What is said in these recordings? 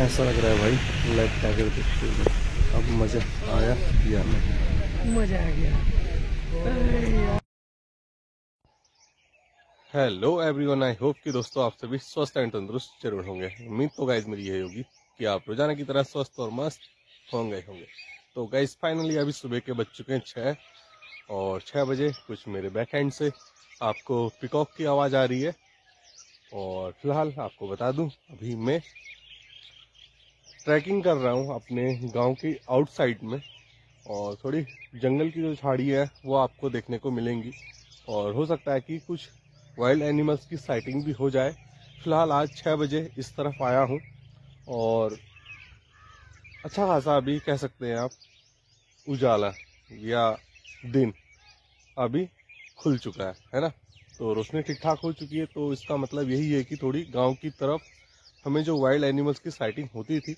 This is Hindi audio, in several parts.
कैसा लग रहा है भाई लाइव टाइगर देखते हुए? अब मजा आया या नहीं? मजा आ गया। हेलो एवरीवन, आई होप कि दोस्तों आप सभी स्वस्थ एंड तंदुरुस्त जरूर होंगे। उम्मीद तो गाइज मेरी यही होगी कि आप रोजाना की तरह स्वस्थ और मस्त होंगे। तो गाइज फाइनली अभी सुबह के बज चुके हैं 6 और 6 बजे कुछ मेरे बैक हैंड से आपको पिकॉक की आवाज़ आ रही है। और फिलहाल आपको बता दूं, अभी मैं ट्रैकिंग कर रहा हूं अपने गांव की आउटसाइड में, और थोड़ी जंगल की जो झाड़ी है वो आपको देखने को मिलेंगी, और हो सकता है कि कुछ वाइल्ड एनिमल्स की साइटिंग भी हो जाए। फिलहाल आज 6 बजे इस तरफ आया हूं और अच्छा खासा अभी कह सकते हैं आप उजाला या दिन अभी खुल चुका है ना। तो रोशनी ठीक ठाक हो चुकी है, तो इसका मतलब यही है कि थोड़ी गांव की तरफ हमें जो वाइल्ड एनिमल्स की साइटिंग होती थी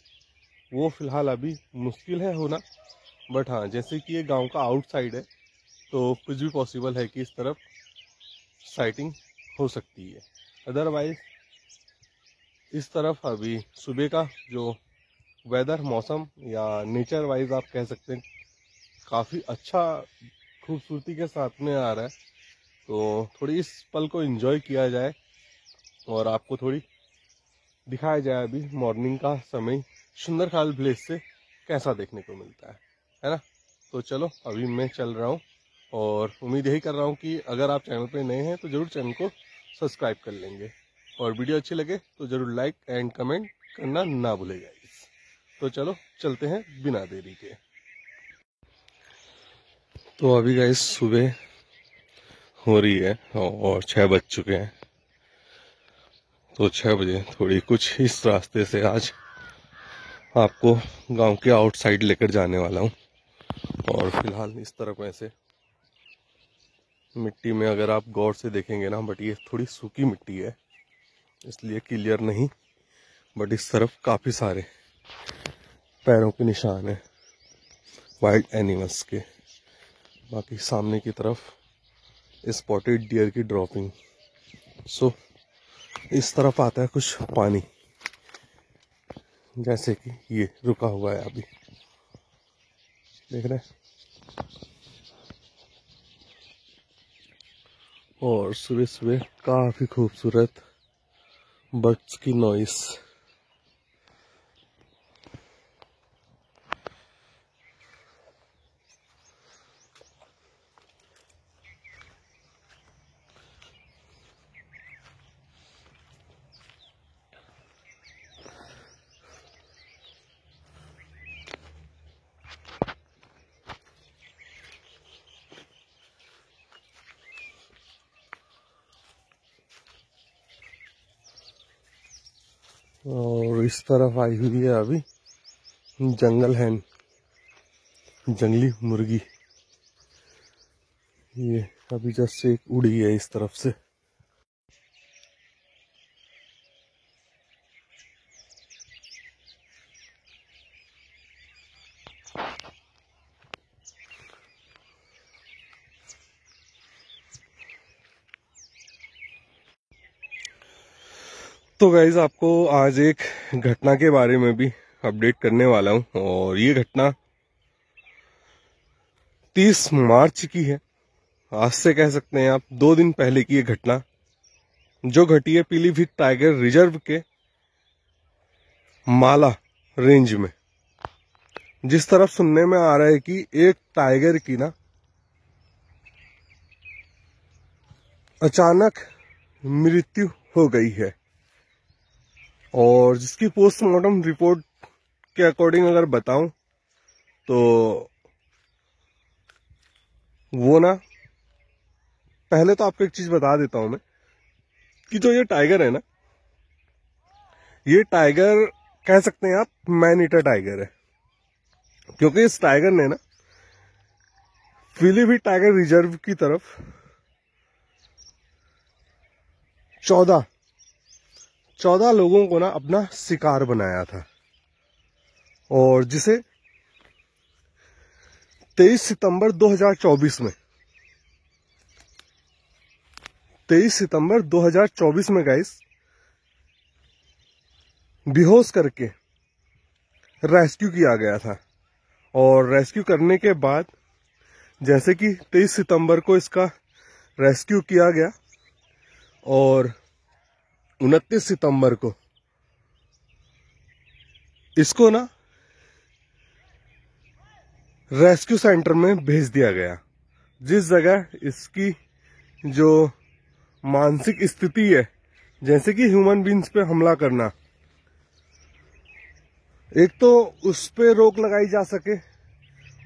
वो फिलहाल अभी मुश्किल है होना। बट हाँ, जैसे कि ये गांव का आउटसाइड है तो कुछ भी पॉसिबल है कि इस तरफ साइटिंग हो सकती है। अदरवाइज इस तरफ अभी सुबह का जो वेदर, मौसम या नेचर वाइज आप कह सकते हैं काफ़ी अच्छा खूबसूरती के साथ में आ रहा है। तो थोड़ी इस पल को एंजॉय किया जाए और आपको थोड़ी दिखाया जाए अभी मॉर्निंग का समय सुंदरखाल विलेज से कैसा देखने को मिलता है ना। तो चलो अभी मैं चल रहा हूँ और उम्मीद यही कर रहा हूँ कि अगर आप चैनल पे नए हैं तो जरूर चैनल को सब्सक्राइब कर लेंगे, और वीडियो अच्छी लगे तो जरूर लाइक एंड कमेंट करना ना भूलेगा। तो चलो चलते हैं बिना देरी के। तो अभी गाइस सुबह हो रही है और 6 बज चुके हैं। तो 6 बजे थोड़ी कुछ इस रास्ते से आज आपको गांव के आउटसाइड लेकर जाने वाला हूं। और फिलहाल इस तरफ ऐसे मिट्टी में अगर आप गौर से देखेंगे ना, बट ये थोड़ी सूखी मिट्टी है इसलिए क्लियर नहीं, बट इस तरफ काफी सारे पैरों के निशान है वाइल्ड एनिमल्स के। बाकी सामने की तरफ स्पॉटेड डियर की ड्रॉपिंग। सो इस तरफ आता है कुछ पानी, जैसे कि ये रुका हुआ है अभी, देख रहे हैं। और सुबह सुबह काफी खूबसूरत बर्ड्स की नॉइस। और इस तरफ आई हुई है अभी जंगल हैन, जंगली मुर्गी। ये अभी जस्ट एक उड़ी है इस तरफ से। तो गाइज आपको आज एक घटना के बारे में भी अपडेट करने वाला हूं, और ये घटना 30 मार्च की है। आज से कह सकते हैं आप 2 दिन पहले की ये घटना, जो घटी है पीलीभीत टाइगर रिजर्व के माला रेंज में। जिस तरफ सुनने में आ रहा है कि एक टाइगर की ना अचानक मृत्यु हो गई है, और जिसकी पोस्टमार्टम रिपोर्ट के अकॉर्डिंग अगर बताऊं तो वो ना, पहले तो आपको एक चीज बता देता हूं मैं कि जो ये टाइगर है ना, ये टाइगर कह सकते हैं आप मैन ईटर टाइगर है। क्योंकि इस टाइगर ने ना पीलीभीत टाइगर रिजर्व की तरफ 14 लोगों को ना अपना शिकार बनाया था, और जिसे 23 सितंबर 2024 में 23 सितंबर 2024 में गाइस बेहोश करके रेस्क्यू किया गया था। और रेस्क्यू करने के बाद जैसे कि 23 सितंबर को इसका रेस्क्यू किया गया और 29 सितंबर को इसको ना रेस्क्यू सेंटर में भेज दिया गया, जिस जगह इसकी जो मानसिक स्थिति है, जैसे कि ह्यूमन बींग्स पे हमला करना, एक तो उस पे रोक लगाई जा सके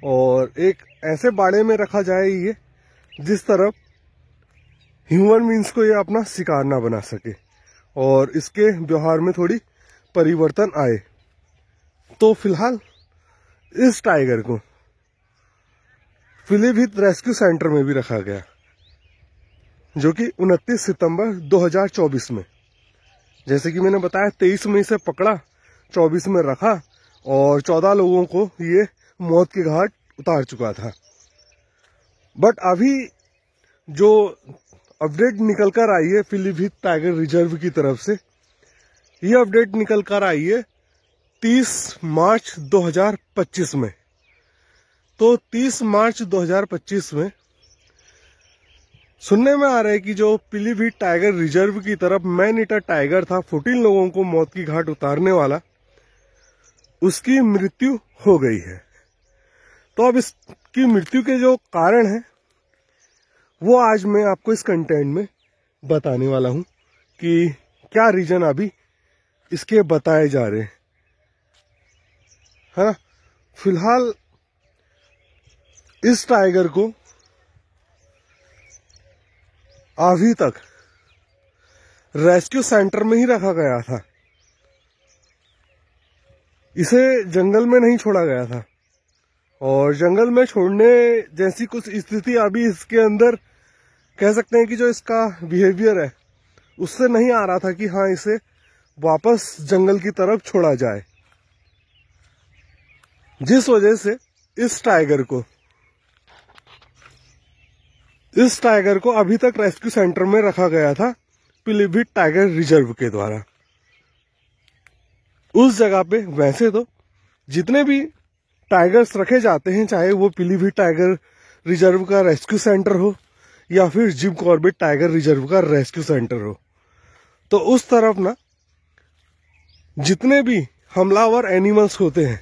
और एक ऐसे बाड़े में रखा जाए ये जिस तरफ ह्यूमन बींग्स को ये अपना शिकार ना बना सके और इसके व्यवहार में थोड़ी परिवर्तन आए। तो फिलहाल इस टाइगर को पीलीभीत रेस्क्यू सेंटर में भी रखा गया, जो कि 29 सितंबर 2024 में, जैसे कि मैंने बताया 23 मई से पकड़ा, 24 में रखा और 14 लोगों को ये मौत के घाट उतार चुका था। बट अभी जो अपडेट निकल कर आई है पीलीभीत टाइगर रिजर्व की तरफ से, ये अपडेट निकल कर आई है 30 मार्च 2025 में। तो 30 मार्च 2025 में सुनने में आ रहा है कि जो पीलीभीत टाइगर रिजर्व की तरफ मैन ईटर टाइगर था, 14 लोगों को मौत की घाट उतारने वाला, उसकी मृत्यु हो गई है। तो अब इसकी मृत्यु के जो कारण है वो आज मैं आपको इस कंटेंट में बताने वाला हूं कि क्या रीजन अभी इसके बताए जा रहे हैं। हाँ, फिलहाल इस टाइगर को अभी तक रेस्क्यू सेंटर में ही रखा गया था, इसे जंगल में नहीं छोड़ा गया था। और जंगल में छोड़ने जैसी कुछ स्थिति अभी इसके अंदर कह सकते हैं कि जो इसका बिहेवियर है उससे नहीं आ रहा था कि हाँ इसे वापस जंगल की तरफ छोड़ा जाए, जिस वजह से इस टाइगर को अभी तक रेस्क्यू सेंटर में रखा गया था पीलीभीत टाइगर रिजर्व के द्वारा। उस जगह पे वैसे तो जितने भी टाइगर्स रखे जाते हैं, चाहे वो पीलीभीत टाइगर रिजर्व का रेस्क्यू सेंटर हो या फिर जिम कॉर्बेट टाइगर रिजर्व का रेस्क्यू सेंटर हो, तो उस तरफ ना जितने भी हमलावर एनिमल्स होते हैं,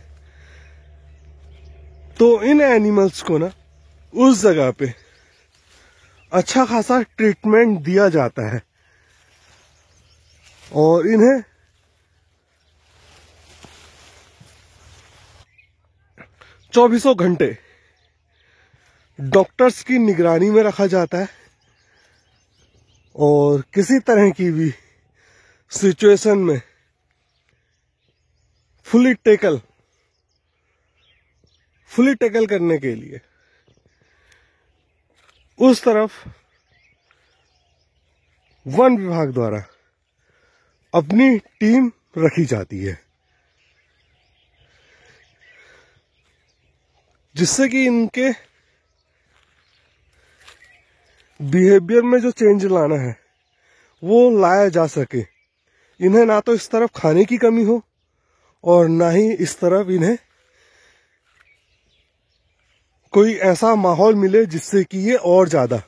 तो इन एनिमल्स को ना उस जगह पे अच्छा खासा ट्रीटमेंट दिया जाता है और इन्हें चौबीसों घंटे डॉक्टर्स की निगरानी में रखा जाता है और किसी तरह की भी सिचुएशन में फुली टैकल करने के लिए उस तरफ वन विभाग द्वारा अपनी टीम रखी जाती है, जिससे कि इनके बिहेवियर में जो चेंज लाना है वो लाया जा सके। इन्हें ना तो इस तरफ खाने की कमी हो और ना ही इस तरफ इन्हें कोई ऐसा माहौल मिले जिससे कि ये और ज्यादा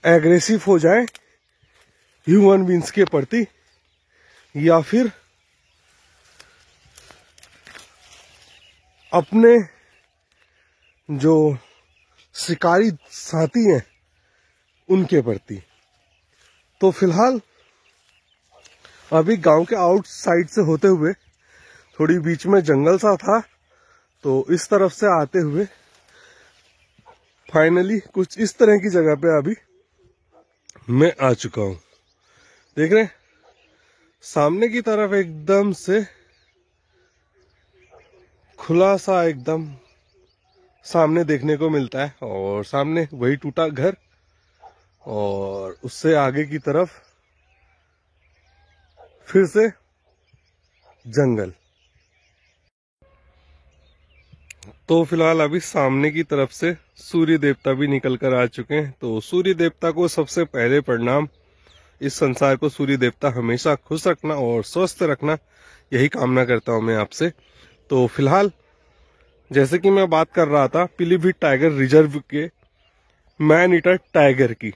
एग्रेसिव हो जाए ह्यूमन बींग्स के प्रति, या फिर अपने जो शिकारी साथी हैं उनके प्रति। तो फिलहाल अभी गांव के आउट साइड से होते हुए थोड़ी बीच में जंगल सा था, तो इस तरफ से आते हुए फाइनली कुछ इस तरह की जगह पे अभी मैं आ चुका हूं। देख रहे हैं सामने की तरफ एकदम से खुला सा एकदम सामने देखने को मिलता है और सामने वही टूटा घर और उससे आगे की तरफ फिर से जंगल। तो फिलहाल अभी सामने की तरफ से सूर्य देवता भी निकल कर आ चुके हैं। तो सूर्य देवता को सबसे पहले प्रणाम। इस संसार को सूर्य देवता हमेशा खुश रखना और स्वस्थ रखना, यही कामना करता हूं मैं आपसे। तो फिलहाल जैसे कि मैं बात कर रहा था पीलीभीत टाइगर रिजर्व के मैन ईटर टाइगर की,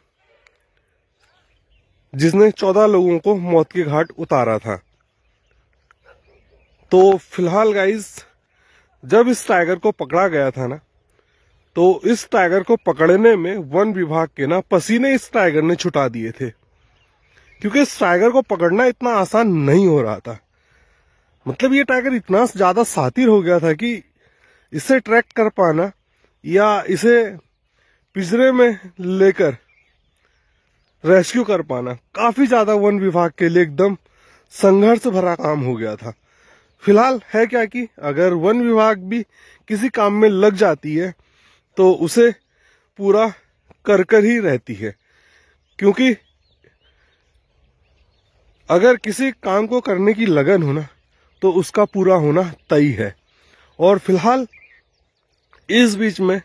जिसने 14 लोगों को मौत के घाट उतारा था। तो फिलहाल गाइस, जब इस टाइगर को पकड़ा गया था ना, तो इस टाइगर को पकड़ने में वन विभाग के ना पसीने इस टाइगर ने छुटा दिए थे, क्योंकि इस टाइगर को पकड़ना इतना आसान नहीं हो रहा था। मतलब ये टाइगर इतना ज्यादा शातिर हो गया था कि इसे ट्रैक कर पाना या इसे पिंजरे में लेकर रेस्क्यू कर पाना काफी ज्यादा वन विभाग के लिए एकदम संघर्ष भरा काम हो गया था। फिलहाल है क्या कि अगर वन विभाग भी किसी काम में लग जाती है तो उसे पूरा कर ही रहती है, क्योंकि अगर किसी काम को करने की लगन हो ना तो उसका पूरा होना तय है। और फिलहाल इस बीच में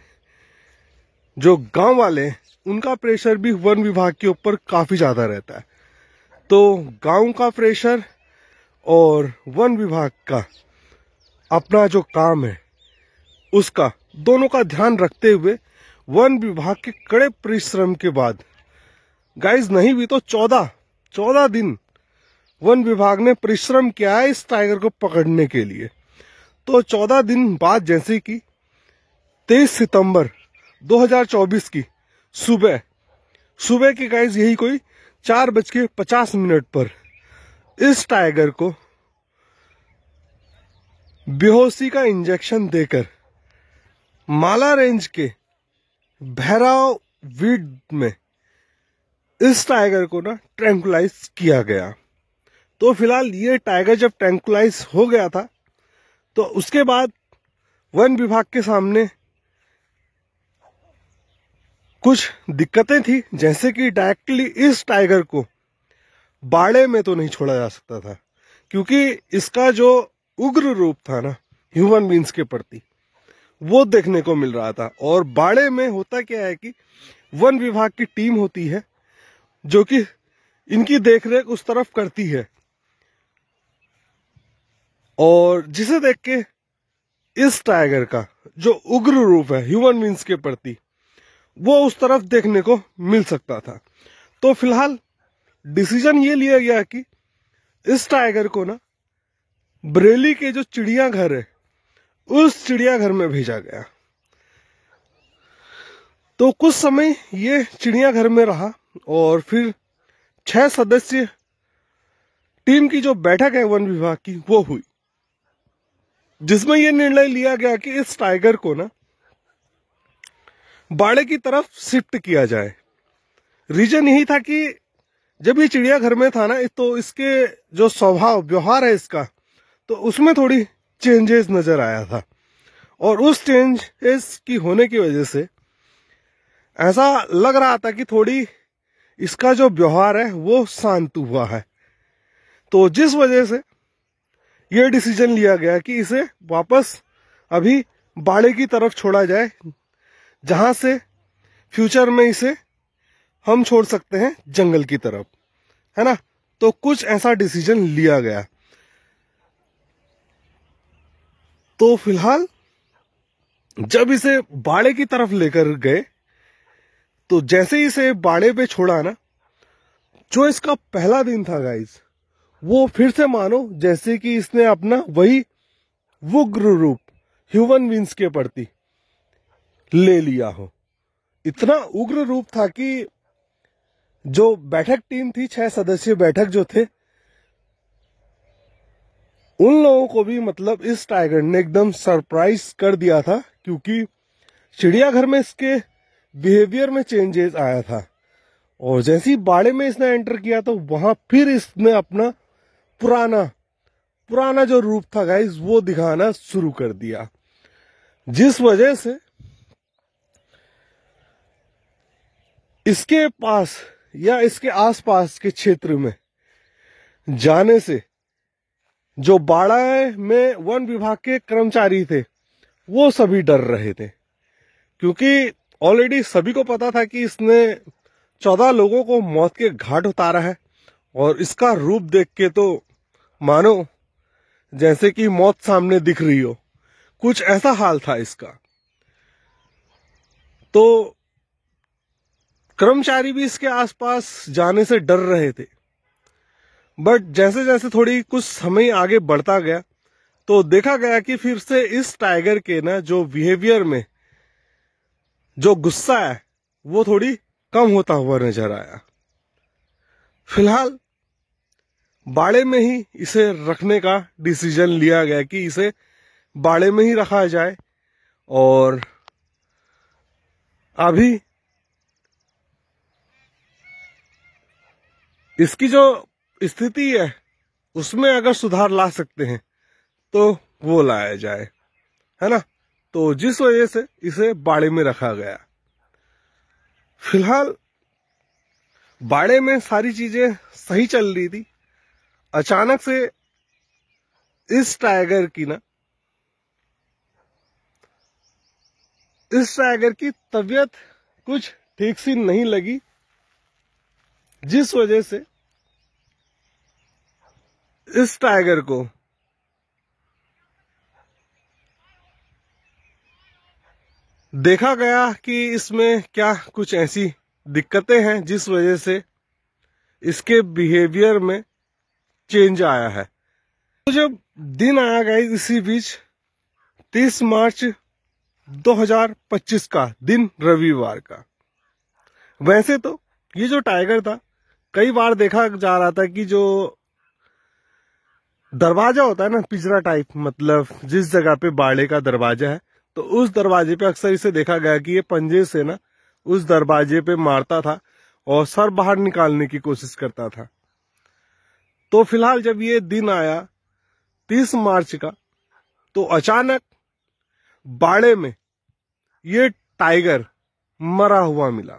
जो गांव वाले हैं उनका प्रेशर भी वन विभाग के ऊपर काफी ज्यादा रहता है। तो गांव का प्रेशर और वन विभाग का अपना जो काम है उसका दोनों का ध्यान रखते हुए वन विभाग के कड़े परिश्रम के बाद गाइस नहीं भी तो 14 दिन वन विभाग ने परिश्रम किया है इस टाइगर को पकड़ने के लिए। तो 14 दिन बाद जैसे कि 23 सितंबर 2024 की सुबह की गाइस यही कोई 4:50 पर इस टाइगर को बेहोशी का इंजेक्शन देकर माला रेंज के भैरव वीड में इस टाइगर को ना ट्रैंकुलाइज किया गया। तो फिलहाल ये टाइगर जब ट्रैंकुलाइज हो गया था तो उसके बाद वन विभाग के सामने कुछ दिक्कतें थी, जैसे कि डायरेक्टली इस टाइगर को बाड़े में तो नहीं छोड़ा जा सकता था, क्योंकि इसका जो उग्र रूप था ना ह्यूमन बींग्स के प्रति वो देखने को मिल रहा था। और बाड़े में होता क्या है कि वन विभाग की टीम होती है जो कि इनकी देखरेख उस तरफ करती है, और जिसे देख के इस टाइगर का जो उग्र रूप है ह्यूमन बींग्स के प्रति वो उस तरफ देखने को मिल सकता था। तो फिलहाल डिसीजन ये लिया गया कि इस टाइगर को ना बरेली के जो चिड़ियाघर है उस चिड़ियाघर में भेजा गया। तो कुछ समय ये चिड़ियाघर में रहा और फिर 6 सदस्य टीम की जो बैठक है वन विभाग की वो हुई, जिसमें यह निर्णय लिया गया कि इस टाइगर को ना बाड़े की तरफ शिफ्ट किया जाए। रीजन यही था कि जब ये चिड़ियाघर में था ना तो इसके जो स्वभाव व्यवहार है इसका, तो उसमें थोड़ी चेंजेस नजर आया था, और उस चेंजेस की होने की वजह से ऐसा लग रहा था कि थोड़ी इसका जो व्यवहार है वो शांत हुआ है। तो जिस वजह से यह डिसीजन लिया गया कि इसे वापस अभी बाड़े की तरफ छोड़ा जाए, जहां से फ्यूचर में इसे हम छोड़ सकते हैं जंगल की तरफ, है ना। तो कुछ ऐसा डिसीजन लिया गया। तो फिलहाल जब इसे बाड़े की तरफ लेकर गए तो जैसे ही इसे बाड़े पे छोड़ा ना, जो इसका पहला दिन था गाइस, वो फिर से मानो जैसे कि इसने अपना वही उग्र रूप ह्यूमन बींग्स के प्रति ले लिया हो। इतना उग्र रूप था कि जो बैठक टीम थी 6 सदस्यीय बैठक जो थे उन लोगों को भी मतलब इस टाइगर ने एकदम सरप्राइज कर दिया था, क्योंकि चिड़ियाघर में इसके बिहेवियर में चेंजेस आया था। और जैसे ही बाड़े में इसने एंटर किया तो वहां फिर इसने अपना पुराना जो रूप था गाइस वो दिखाना शुरू कर दिया, जिस वजह से इसके पास या इसके आसपास के क्षेत्र में जाने से जो बाड़ा में वन विभाग के कर्मचारी थे वो सभी डर रहे थे, क्योंकि ऑलरेडी सभी को पता था कि इसने 14 लोगों को मौत के घाट उतारा है। और इसका रूप देख के तो मानो जैसे कि मौत सामने दिख रही हो, कुछ ऐसा हाल था इसका। तो कर्मचारी भी इसके आसपास जाने से डर रहे थे। बट जैसे जैसे थोड़ी कुछ समय आगे बढ़ता गया तो देखा गया कि फिर से इस टाइगर के ना जो बिहेवियर में जो गुस्सा है वो थोड़ी कम होता हुआ नजर आया। फिलहाल बाड़े में ही इसे रखने का डिसीजन लिया गया कि इसे बाड़े में ही रखा जाए। और अभी इसकी जो स्थिति है उसमें अगर सुधार ला सकते हैं तो वो लाया जाए, है ना। तो जिस वजह से इसे बाड़े में रखा गया। फिलहाल बाड़े में सारी चीजें सही चल रही थी। अचानक से इस टाइगर की तबीयत कुछ ठीक सी नहीं लगी, जिस वजह से इस टाइगर को देखा गया कि इसमें क्या कुछ ऐसी दिक्कतें हैं जिस वजह से इसके बिहेवियर में चेंज आया है। तो जब दिन आया गाइस, इसी बीच 30 मार्च 2025 का दिन, रविवार का। वैसे तो ये जो टाइगर था, कई बार देखा जा रहा था कि जो दरवाजा होता है ना, पिंजरा टाइप, मतलब जिस जगह पे बाड़े का दरवाजा है, तो उस दरवाजे पे अक्सर इसे देखा गया कि ये पंजे से ना उस दरवाजे पे मारता था और सर बाहर निकालने की कोशिश करता था। तो फिलहाल जब ये दिन आया 30 मार्च का, तो अचानक बाड़े में ये टाइगर मरा हुआ मिला।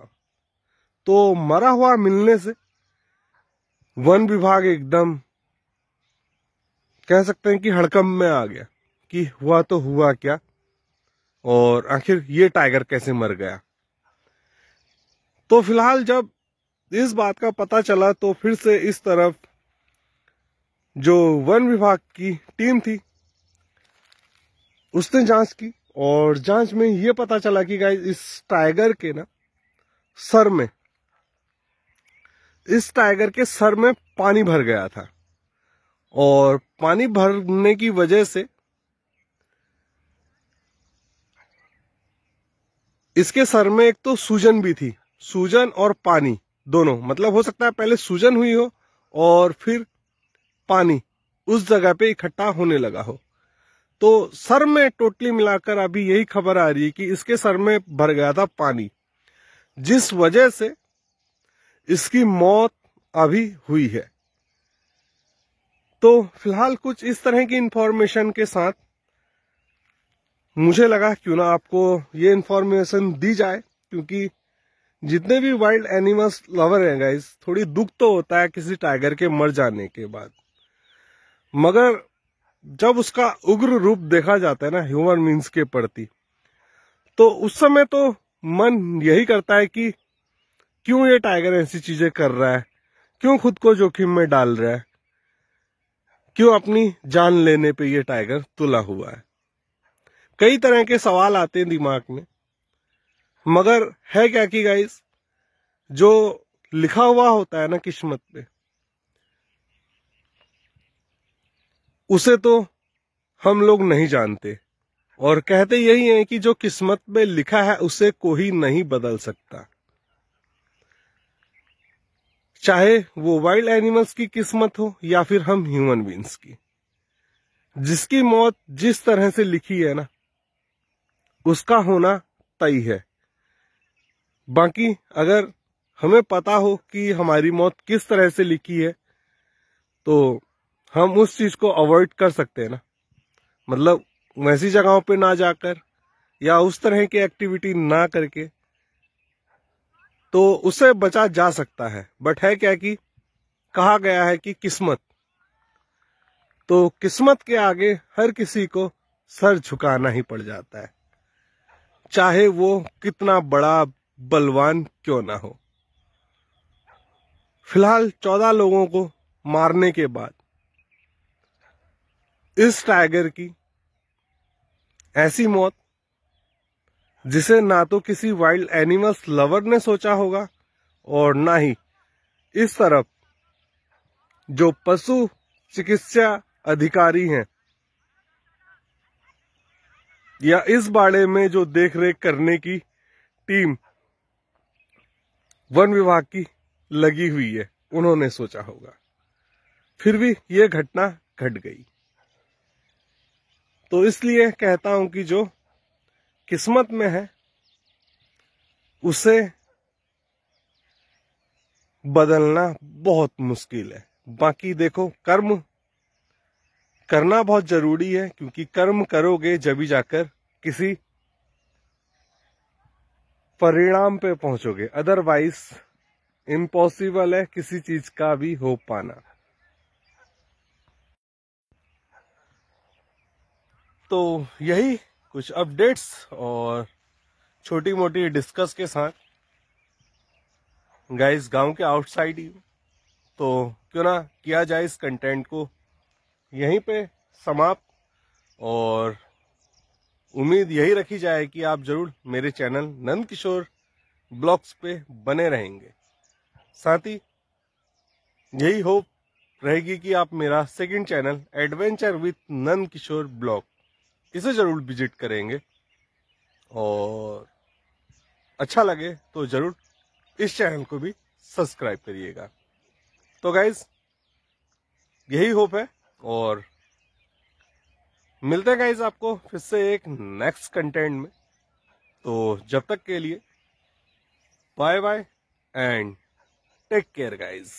तो मरा हुआ मिलने से वन विभाग एकदम कह सकते हैं कि हड़कंप में आ गया कि हुआ तो हुआ क्या, और आखिर ये टाइगर कैसे मर गया। तो फिलहाल जब इस बात का पता चला तो फिर से इस तरफ जो वन विभाग की टीम थी उसने जांच की, और जांच में ये पता चला कि गाइस इस टाइगर के ना सर में, इस टाइगर के सर में पानी भर गया था। और पानी भरने की वजह से इसके सर में एक तो सूजन भी थी, सूजन और पानी दोनों, मतलब हो सकता है पहले सूजन हुई हो और फिर पानी उस जगह पे इकट्ठा होने लगा हो। तो सर में टोटली मिलाकर अभी यही खबर आ रही है कि इसके सर में भर गया था पानी, जिस वजह से इसकी मौत अभी हुई है। तो फिलहाल कुछ इस तरह की इंफॉर्मेशन के साथ मुझे लगा क्यों ना आपको ये इंफॉर्मेशन दी जाए, क्योंकि जितने भी वाइल्ड एनिमल्स लवर हैं गाइस, थोड़ी दुख तो होता है किसी टाइगर के मर जाने के बाद, मगर जब उसका उग्र रूप देखा जाता है ना ह्यूमन बींग्स के प्रति, तो उस समय तो मन यही करता है कि क्यों ये टाइगर ऐसी चीजें कर रहा है, क्यों खुद को जोखिम में डाल रहा है, क्यों अपनी जान लेने पे ये टाइगर तुला हुआ है। कई तरह के सवाल आते हैं दिमाग में, मगर है क्या कि गाइस, जो लिखा हुआ होता है ना किस्मत पे, उसे तो हम लोग नहीं जानते, और कहते यही है कि जो किस्मत में लिखा है उसे कोई नहीं बदल सकता। चाहे वो वाइल्ड एनिमल्स की किस्मत हो या फिर हम ह्यूमन बींग्स की, जिसकी मौत जिस तरह से लिखी है ना, उसका होना तय है। बाकी अगर हमें पता हो कि हमारी मौत किस तरह से लिखी है, तो हम उस चीज को अवॉइड कर सकते हैं ना, मतलब वैसी जगहों पे ना जाकर या उस तरह की एक्टिविटी ना करके, तो उससे बचा जा सकता है। बट है क्या कि कहा गया है कि किस्मत, तो किस्मत के आगे हर किसी को सर झुकाना ही पड़ जाता है, चाहे वो कितना बड़ा बलवान क्यों ना हो। फिलहाल 14 लोगों को मारने के बाद इस टाइगर की ऐसी मौत जिसे ना तो किसी वाइल्ड एनिमल्स लवर ने सोचा होगा और ना ही इस तरफ जो पशु चिकित्सा अधिकारी हैं या इस बाड़े में जो देखरेख करने की टीम वन विभाग की लगी हुई है, उन्होंने सोचा होगा। फिर भी ये घटना घट गई। तो इसलिए कहता हूं कि जो किस्मत में है उसे बदलना बहुत मुश्किल है। बाकी देखो, कर्म करना बहुत जरूरी है, क्योंकि कर्म करोगे जब जाकर किसी परिणाम पे पहुंचोगे, अदरवाइज इम्पॉसिबल है किसी चीज का भी हो पाना। तो यही कुछ अपडेट्स और छोटी मोटी डिस्कस के साथ गाइस, गांव के आउटसाइड ही तो क्यों ना किया जाए इस कंटेंट को यहीं पे समाप्त, और उम्मीद यही रखी जाए कि आप जरूर मेरे चैनल नंद किशोर ब्लॉग्स पे बने रहेंगे। साथ ही यही होप रहेगी कि आप मेरा second channel adventure with Nand Kishore blog, इसे जरूर विजिट करेंगे, और अच्छा लगे तो जरूर इस चैनल को भी सब्सक्राइब करिएगा। तो गाइज, यही होप है, और मिलते हैं गाइज आपको फिर से एक नेक्स्ट कंटेंट में। तो जब तक के लिए bye bye and take care guys.